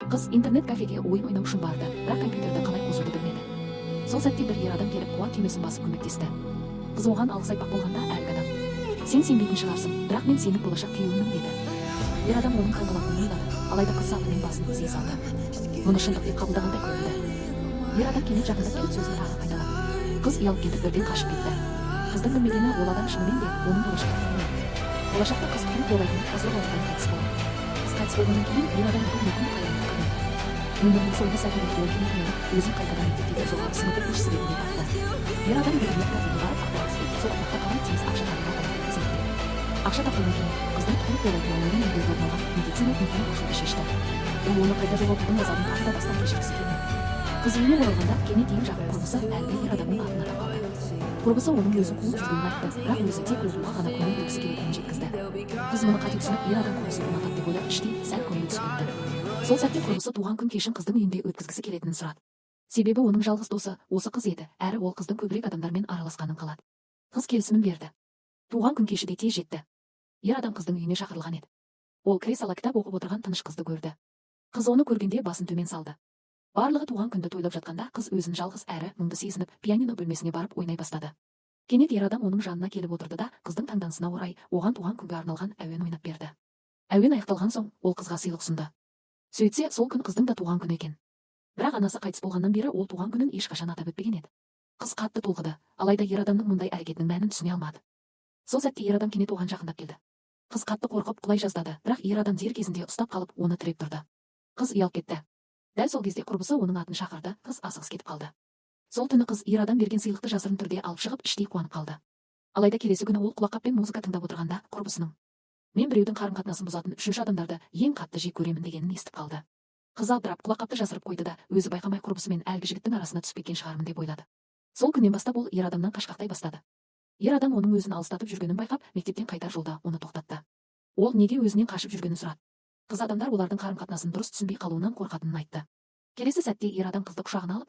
Қыз интернет кафеге ойын ойнау үшін барды, бірақ компьютерді қалай қосуды білмеді. Сол сәтте бір ер адам келіп қуат кемесін басып көмектесті. Қыз оған алғыс айтпақ болғанда әлгі адам: "Сен сенбейтін шығарсың, бірақ мен сенің болашақ күйеуіңмін" деді. Ер адам оның қаңғалатынын ойлады, алайда қыз сабырмен басын изей салды. Мұны шындық деп қабылдағандай көрінді. Ер адам кенет жақындап келіп сөзін тағы қайталады. Қыз ұялып кетіп бірден қашып кетті. Қыздың білмегені, ол адам шынымен де оның болашақ күйеуі. Болашақта қыз туып болайтын қызыл аурудан қайтыс болады. Қыз қайтыс болғаннан кейін ер адам бүкіл мүлкін қайырымға берді. Өмірінің соңғы сәтінде ол кенет оянып, өзін қайтадан мектептегі зорлап сынып оқушысы ретінде тапты. Ер адам интернет кафеге барып ақпарат іздеп, сол аймақта қалай тез ақша табуға болатынын зерттеді. Ақша тапқаннан кейін қыздың туып болатын балаларын емдеуге арналған медициналық мекеме ашуды шешті. Ол оны қайта жоғалтудың азабын тағы да бастан кешіргісі келмеді. Қыз үйіне оралғанда кенет ең жақын құрбысы әлгі ер адамның атын атап қалды. Құрбысы оның өзін қуып жүргенін айтты, бірақ өзі тек оқуға ғана көңіл бөлгісі келетінін жеткізді. Қыз мұны қате түсініп, ер адам құрбысын ұнатады деп ойлап, іштей сәл көңілі түсіп кетті. Сол сәтте құрбысы туған күн кешін қыздың үйінде өткізгісі келетінін сұрады. Себебі оның жалғыз досы осы қыз еді, әрі ол қыздың көбірек адамдармен араласқанын қалады. Қыз келісімін берді. Туған күн кеші де тез жетті. Ер адам қыздың үйіне шақырылған еді. Ол кіре сала кітап оқып отырған тыныш қызды көрді. Қыз оны көргенде басын төмен салды. Барлығы туған күнді тойлап жатқанда қыз өзін жалғыз әрі мұңды сезініп, пианино бөлмесіне барып ойнай бастады. Кенет ер адам оның жанына келіп отырды да, қыздың таңданысына орай оған туған күнге арналған әуен ойнап берді. Әуен аяқталған соң ол қызға сыйлық ұсынды. Сөйтсе, сол күн қыздың да туған күні екен. Бірақ анасы қайтыс болғаннан бері ол туған күнін ешқашан атап өтпеген еді. Қыз қатты толқыды, алайда ер адамның мұндай әрекетінің мәнін түсіне алмады. Сол сәтте ер адам кенет оған жақындап келді. Қыз қатты қорқып құлай жаздады, бірақ ер адам дер кезінде ұстап қалып, оны тіреп тұрды. Қыз ұялып кетті. Дәл сол кезде құрбысы оның атын шақырды, қыз асығыс кетіп қалды. Сол түні қыз ер адам берген сыйлықты жасырын түрде алып шығып, іштей қуанып қалды. Алайда келесі күні ол құлаққаппен музыка тыңдап отырғанда құрбысының: "Мен біреудің қарым-қатынасын бұзатын үшінші адамдарды ең қатты жек көремін" дегенін естіп қалды. Қыз абдырап құлаққапты жасырып қойды да, өзі байқамай құрбысы мен әлгі жігіттің арасына түсіп кеткен шығармын деп ойлады. Сол күннен бастап ол ер адамнан қашқақтай бастады. Ер адам оның өзін алыстатып жүргенін байқап, мектептен қайтар жолда оны тоқтатты. Ол неге өзінен қашып жүргенін сұрады. Қыз адамдар олардың қарым-қатынасын дұрыс түсінбей қалуынан қорқатынын айтты. Келесі сәтте ер адам қызды құшағына алып,